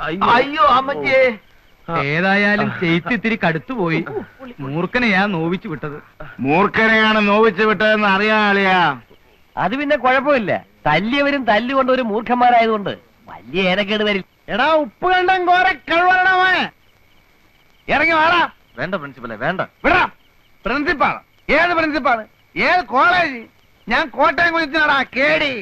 അയ്യോ അമ്മച്ചേ. ഏതായാലും ചെയ്ത്ത് ഇത്തിരി കടുത്തുപോയി. മൂർഖനെയാ നോവിച്ചു വിട്ടത്. മൂർഖനെയാണ് നോവിച്ചു വിട്ടതെന്ന് അറിയാളിയാ. അത് പിന്നെ കുഴപ്പമില്ല. തല്ലിയവരും തല്ലുകൊണ്ട് ഒരു മൂർഖന്മാരായതുകൊണ്ട് വലിയ ഏനക്കേട് വരില്ല. എടാ ഉപ്പ് കണ്ടം കോരെ കഴിവണമേ. ഇറങ്ങി വാടാ. വേണ്ട പ്രിൻസിപ്പലെ, വേണ്ട. വിടാ. പ്രിൻസിപ്പാള്? ഏത് പ്രിൻസിപ്പാള്? ഏത് കോളേജ്? ഞാൻ കോട്ടയം കുളിച്ചാടാ കേടി.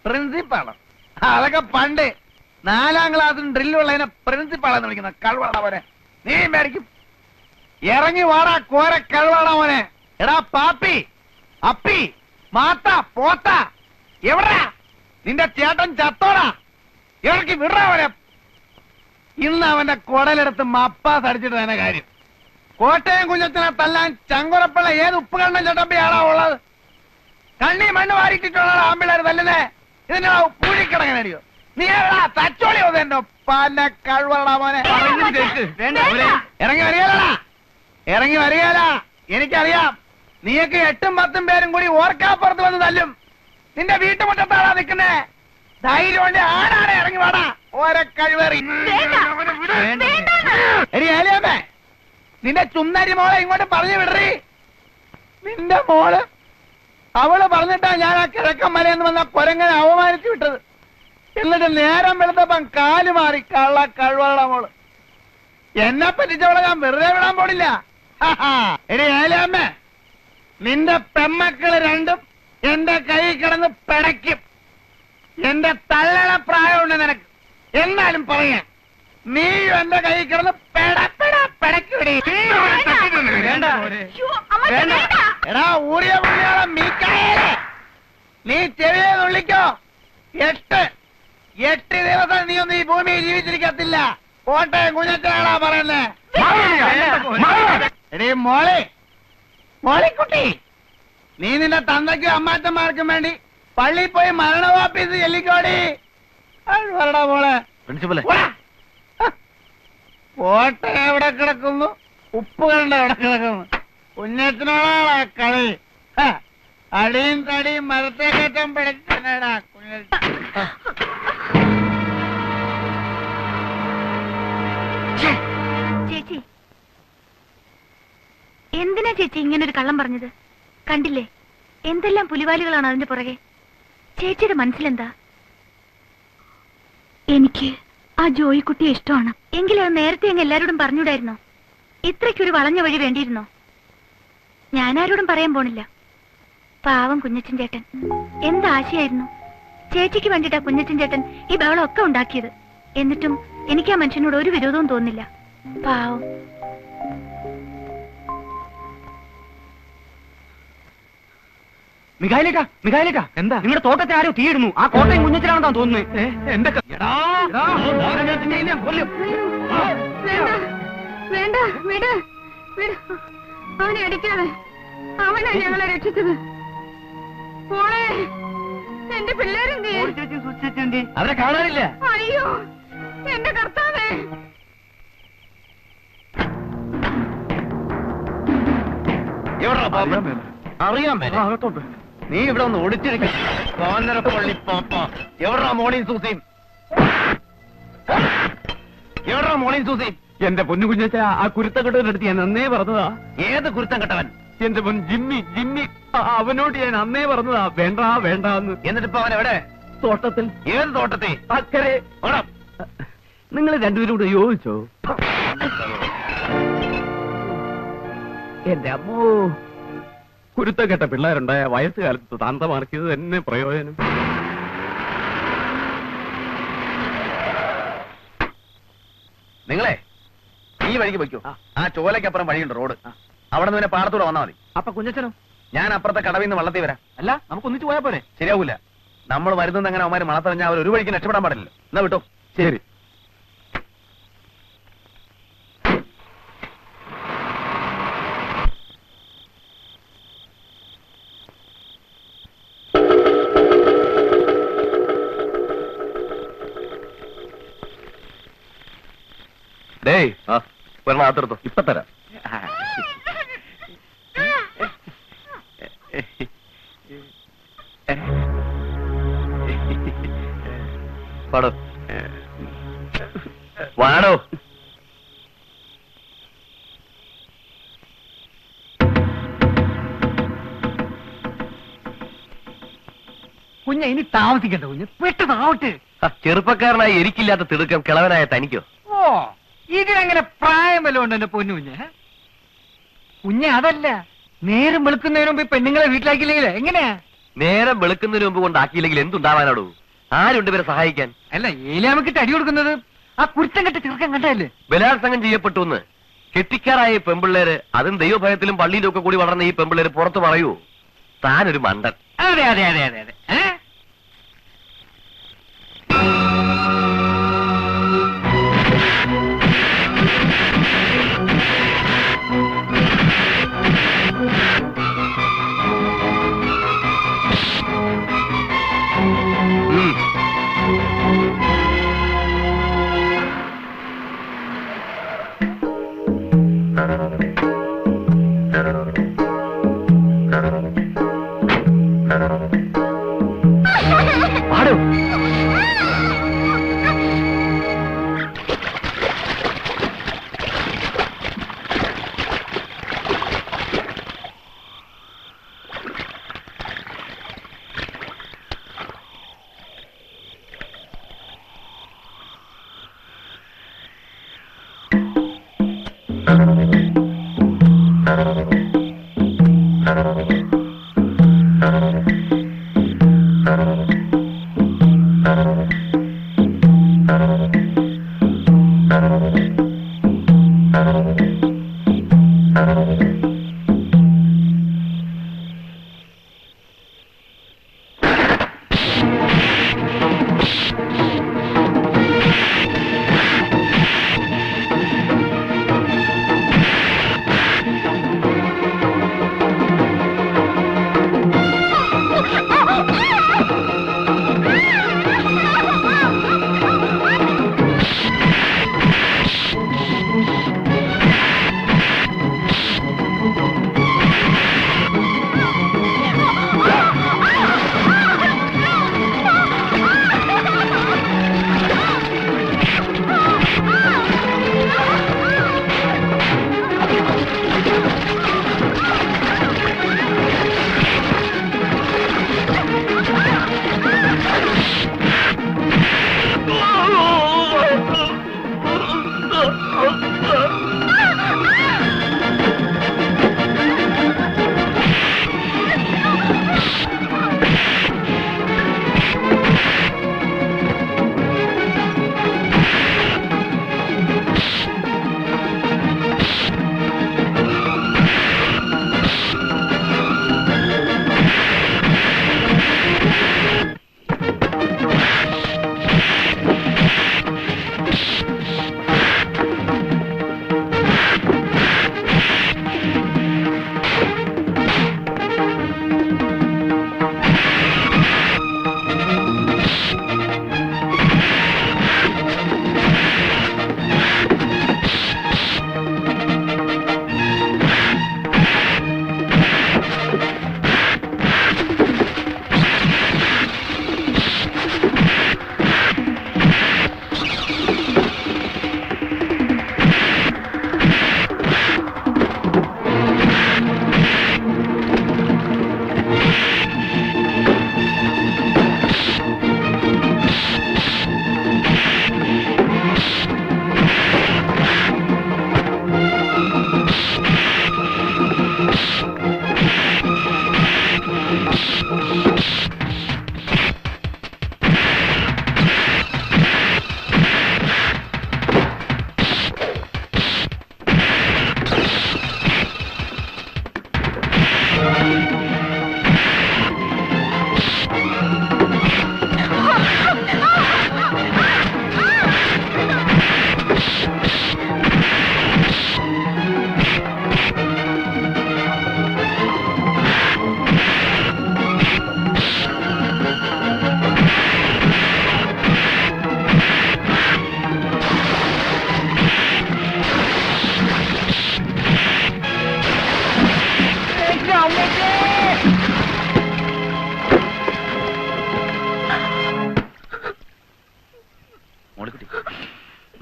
പ്രിൻസിപ്പാള് അതൊക്കെ പണ്ട് 4ാം ക്ലാസ്സിന് ഡ്രില്ലുള്ളതിനെ പ്രിൻസിപ്പാളെന്ന് വിളിക്കുന്ന കഴിവണവനെ നീ മേടിക്കും. ഇറങ്ങി വാടാ കോരെ കഴിവണവനെ. എടാ പാപ്പി, അപ്പി, മാത്ത, പോത്ത, എവിടാ നിന്റെ ചേട്ടൻ? ചത്തോടാ. ഇറക്കി വിടവനെ. ഇന്ന് അവന്റെ കുടലെടുത്ത് മപ്പാസ് അടിച്ചിട്ട് തന്നെ കാര്യം. കോട്ടയം കുഞ്ഞത്തിനെ തല്ലാൻ ചങ്കുറപ്പുള്ള ഏത് ഉപ്പ് കണ്ണൻ ചട്ടമ്പിയാണോ ഉള്ളത്? കണ്ണി മണ്ണ് വാരിട്ടിട്ടുള്ള ആമ്പിള്ളേർ തല്ലുന്നേ. ഇതിന്റെ പൂഴിക്കിടങ്ങനടിയോ? നീ എവിടാ തച്ചോളി എന്റെ പല കഴിവടാ മോനെ. ഇറങ്ങി വരികയല്ലടാ, ഇറങ്ങി വരികയല്ല. എനിക്കറിയാം നീയൊക്കെ 8ഉം 10ഉം പേരും കൂടി ഓർക്കാപ്പുറത്ത് വന്ന് തല്ലും. നിന്റെ വീട്ടുമുറ്റത്താണാ നിൽക്കുന്നേ. ധൈര്യം കൊണ്ട് ആരാണ് ഇറങ്ങി വാടാ. ഓരോ കഴിവേറി. ഏലിയമ്മേ, നിന്റെ ചുന്നരി മോളെ ഇങ്ങോട്ട് പറഞ്ഞു വിടറി. നിന്റെ മോള് അവള് പറഞ്ഞിട്ടാ ഞാൻ ആ കിഴക്കൻ മലയെന്ന് വന്ന കൊരങ്ങനെ അവമാനിച്ചു വിട്ടത്. എന്നിട്ട് നേരം വെളുത്തപ്പം കാല് മാറി. കള്ള കഴിവള മോള്. എന്നെ പറ്റിച്ചവളെ ഞാൻ വെറുതെ വിടാൻ പോണില്ല. എടി ഏലിയമ്മേ, നിന്റെ പെമ്മക്കള് രണ്ടും എന്റെ കൈ കിടന്ന് പിടയ്ക്കും. എന്റെ തള്ളണ പ്രായമുണ്ട് നിനക്ക്. എന്നാലും പറയാം, നീയും എന്റെ കൈ കിടന്ന് പിടയ്ക്കൂടി. എടാ ഊറിയ പുള്ളിയോളെ മീക്കായേ, നീ ചെവിയെ നുള്ളിക്കോ. 8 ദിവസം നീ ഒന്നും ഈ ഭൂമിയിൽ ജീവിച്ചിരിക്കത്തില്ല. കോട്ടയം കുഞ്ഞച്ചാണാ പറയുന്നേ. എടീ മോളെ, മോളിക്കുട്ടി, നീ നിന്റെ തന്തയ്ക്കും അമ്മാച്ചന്മാർക്കും വേണ്ടി പള്ളിയിൽ പോയി മരണവാപ്പീസ് ചെല്ലിക്കോടി. വരടാ മോളെ. പ്രിൻസിപ്പലെ, കോട്ടയം എവിടെ കിടക്കുന്നു? ഉപ്പ് കണ്ട എവിടെ കിടക്കുന്നു? കുഞ്ഞച്ചനോടാ കളി. അടിയും തടിയും മരത്തെ കയറ്റം പിടിച്ചടാ കുഞ്ഞച്ച. ചേച്ചി, എന്തിനാ ചേച്ചി ഇങ്ങനൊരു കള്ളം പറഞ്ഞത്? കണ്ടില്ലേ എന്തെല്ലാം പുലിവാലുകളാണ് അതിന്റെ പുറകെ. ചേച്ചിയുടെ മനസ്സിലെന്താ? എനിക്ക് ആ ജോയിക്കുട്ടിയെ ഇഷ്ടമാണ്. എങ്കിലും അത് നേരത്തെ അങ്ങ് എല്ലാരോടും പറഞ്ഞൂടായിരുന്നോ? ഇത്രയ്ക്കൊരു വളഞ്ഞ വഴി വേണ്ടിയിരുന്നോ? ഞാനാരോടും പറയാൻ പോണില്ല. പാവം കുഞ്ഞച്ചൻ ചേട്ടൻ എന്താശയായിരുന്നു. ചേച്ചിക്ക് വേണ്ടിട്ടാ കുഞ്ഞച്ചൻ ചേട്ടൻ ഈ ബഹളം ഒക്കെ ഉണ്ടാക്കിയത്. എന്നിട്ടും എനിക്ക് ആ മനുഷ്യനോട് ഒരു വിരോധവും തോന്നില്ല. പാവം. മികായിലേക്കാ എന്താ? നിങ്ങളുടെ തോട്ടത്തെ ആരോ തീയിടുന്നു. ആ കോട്ടയം കുഞ്ഞച്ചനാണെന്നാ തോന്നുന്നത്. എന്റെ വേണ്ട, വിട് വിട്. അവനെ അടിക്കാതെ. അവനാ ഞങ്ങളെ രക്ഷിച്ചത്. മോളെ, എന്റെ പിള്ളേരെന്തേ? അവരെ കാണാനില്ല. അയ്യോ എന്റെ കർത്താവേ. അറിയാൻ നീ ഇവിടെ ഒന്ന് ഒളിച്ചിരിക്കും. പള്ളി പാപ്പ. എവിടാ മോളിയും സൂസിയും? എവിടാ മോളിയും സൂസിയും? എന്റെ പൊന്നു കുഞ്ഞച്ച, ആ കുരുത്തക്കെട്ടവനടുത്ത് ഞാൻ അന്നേ പറഞ്ഞതാ. ഏത് കുരുത്തം കെട്ടവൻ? എന്റെ പൊൻ ജിമ്മി. അവനോട് ഞാൻ അന്നേ പറഞ്ഞതാ വേണ്ട വേണ്ടെന്ന്. എന്നിട്ടിപ്പോ അവൻ എവിടെ? തോട്ടത്തിൽ. ഏത് തോട്ടത്തിൽ? അക്കരെ. നിങ്ങൾ രണ്ടുപേരും കൂടെ യോജിച്ചോ? എന്റെ അമ്മോ, കുരുത്തക്കെട്ട പിള്ളേരുണ്ടായ വയസ്സുകാലത്ത് താന്തമാർക്കിയത് തന്നെ പ്രയോജനം. നിങ്ങളെ ഈ വഴിക്ക് വയ്ക്കൂ. ആ ചോലയ്ക്കപ്പുറം വഴിയുണ്ട്, റോഡ്. അവിടെ നിന്ന് പാടത്തൂടെ വന്നാൽ മതി. അപ്പൊ കുഞ്ഞച്ചനോ? ഞാൻ അപ്പുറത്തെ കടവിൽ നിന്ന് വള്ളത്തിൽ വരാം. അല്ല, നമുക്ക് ഒന്നിച്ചു പോയാ പോരെ? ശരിയാവൂല. നമ്മൾ വരുന്നത് എങ്ങനെ അവന്മാര് മണത്തറിഞ്ഞാൽ അവർ ഒരു വഴിക്ക് രക്ഷപ്പെടാൻ പാടില്ല. എന്നാ വിട്ടോ. ശരി. ഒരെണ്ണാത്തിർത്തോ. ഇപ്പൊ തരാം. പാടോ. വാടോ. കുഞ്ഞ ഇനി താമസിക്കണ്ട കുഞ്ഞ്, പെട്ടെന്നാവട്ടെ. ചെറുപ്പക്കാരനായി എനിക്കില്ലാത്ത തിടുക്കം കിളവനായ തനിക്കോ? ഓ, ഇതിനങ്ങനെ പ്രായം വല്ലതും ഉണ്ട് എന്റെ പൊന്നു കുഞ്ഞ്? കുഞ്ഞ് അതല്ല, നേരം വെളുക്കുന്നതിന് മുമ്പ് പെണ്ണുങ്ങളെ വീട്ടിലാക്കിയില്ലെങ്കിലേ എങ്ങനെയാ? നേരം വെളുക്കുന്നതിന് മുമ്പ് കൊണ്ടാക്കിയില്ലെങ്കിൽ എന്തുണ്ടാവാനാടോ? ആരുണ്ട് ഇവരെ സഹായിക്കാൻ? അല്ല, ഏലാമക്കിട്ട് അടി കൊടുക്കുന്നത് ആ കുരുത്തം കെട്ട ചെറുക്കൻ കണ്ടല്ലേ? ബലാത്സംഗം ചെയ്യപ്പെട്ടു എന്ന് കെട്ടിക്കാറായ ഈ പെമ്പിള്ളേര്, അതും ദൈവഭയത്തിലും പള്ളിയിലും ഒക്കെ കൂടി വളർന്ന ഈ പെമ്പിള്ളേര് പുറത്തു പറയൂ താനൊരു മണ്ടൻ? അതെ അതെ അതെ അതെ അതെ. പാടോ.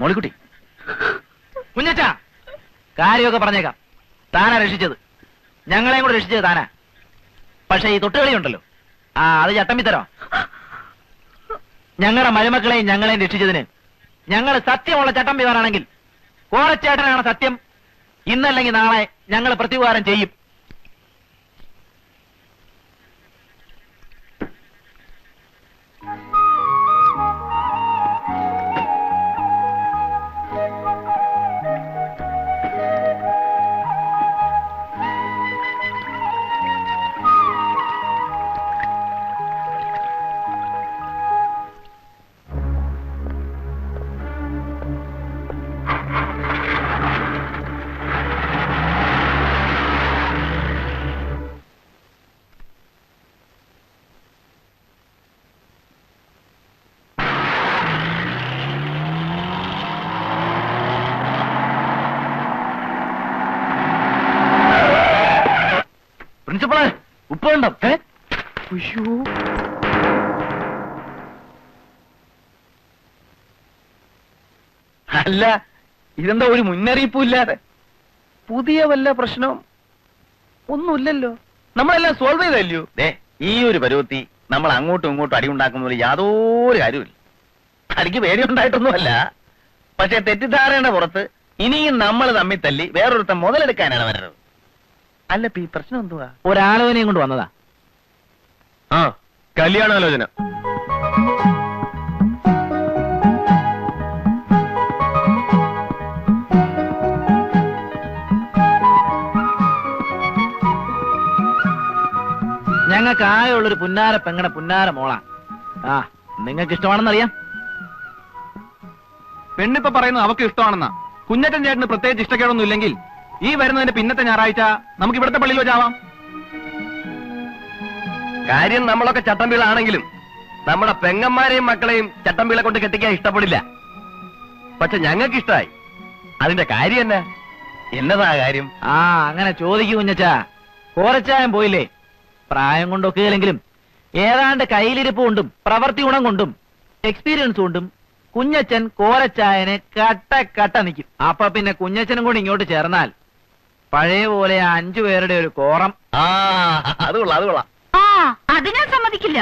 മോളിക്കുട്ടി കുഞ്ഞച്ചാ, കാര്യമൊക്കെ പറഞ്ഞേക്കാം. താനാ രക്ഷിച്ചത്, ഞങ്ങളെയും കൂടെ രക്ഷിച്ചത് താനാ. പക്ഷെ ഈ തൊട്ടുകളി ഉണ്ടല്ലോ, അത് ചട്ടമ്പിത്തരോ. ഞങ്ങളുടെ മരുമക്കളെയും ഞങ്ങളെയും രക്ഷിച്ചതിന് ഞങ്ങൾ സത്യമുള്ള ചട്ടമ്പിമാരാണെങ്കിൽ കോരച്ചേട്ടനാണ് സത്യം. ഇന്നല്ലെങ്കിൽ നാളെ ഞങ്ങൾ പ്രത്യുപകാരം ചെയ്യും. പ്രിൻസിപ്പളെ, ഉപ്പുണ്ടോ? അല്ല, ഇതെന്താ ഒരു മുന്നറിയിപ്പും ഇല്ലാതെ? പുതിയ വല്ല പ്രശ്നവും ഒന്നുമില്ലല്ലോ, നമ്മളെല്ലാം സോൾവ് ചെയ്തല്ലോ. ഈ ഒരു പരുവത്തി നമ്മൾ അങ്ങോട്ടും ഇങ്ങോട്ടും അടി ഉണ്ടാക്കുന്നതിൽ യാതൊരു കാര്യമില്ല. അടിക്ക് പേടിയുണ്ടായിട്ടൊന്നുമല്ല, പക്ഷെ തെറ്റിദ്ധാരണയുടെ പുറത്ത് ഇനിയും നമ്മൾ തമ്മിൽ തല്ലി വേറൊരുത്തം മുതലെടുക്കാനാണ് വരുന്നത്. അല്ല, ഈ പ്രശ്നം എന്തുവാ? ഒരാലോചനയും കൊണ്ട് വന്നതാ. ആ, കല്യാണാലോചന. ഞങ്ങൾക്ക് ആയുള്ളൊരു പുന്നാര പെങ്ങടെ പുന്നാര മോളാ. നിങ്ങൾക്ക് ഇഷ്ടമാണെന്നറിയാം. പെണ്ണിപ്പ പറയുന്നത് അവക്ക് ഇഷ്ടമാണെന്നാ. കുഞ്ഞറ്റൻ ചേട്ടന് പ്രത്യേകിച്ച് ഇഷ്ടക്കേടൊന്നും ഇല്ലെങ്കിൽ ഈ വരുന്നതിന്റെ പിന്നത്തെ ഞായറാഴ്ച നമുക്ക് ഇവിടുത്തെ പള്ളിയിൽ വെച്ചാവാം. കാര്യം നമ്മളൊക്കെ ചട്ടമ്പികളാണെങ്കിലും നമ്മുടെ പെങ്ങന്മാരെയും മക്കളെയും ചട്ടമ്പികളെ കൊണ്ട് കെട്ടിക്കാൻ ഇഷ്ടപ്പെടില്ല. പക്ഷെ ഞങ്ങൾക്ക് ഇഷ്ടമായി. അതിന്റെ കാര്യം എന്നാ? എന്നതാ കാര്യം? അങ്ങനെ ചോദിക്കൂ കുഞ്ഞച്ചാ. കോരച്ചായം പോയില്ലേ? പ്രായം കൊണ്ടൊക്കെയില്ലെങ്കിലും ഏതാണ്ട് കയ്യിലിരിപ്പ് കൊണ്ടും പ്രവൃത്തി ഗുണം കൊണ്ടും എക്സ്പീരിയൻസ് കൊണ്ടും കുഞ്ഞച്ചൻ കോരച്ചായനെ കട്ട നിൽക്കും. അപ്പൊ പിന്നെ കുഞ്ഞച്ചനും കൂടി ഇങ്ങോട്ട് ചേർന്നാൽ പഴയ പോലെ 5 പേരുടെ ഒരു കോറം. അത് കൊള്ളാം. അത് ഞാൻ സമ്മതിക്കില്ല.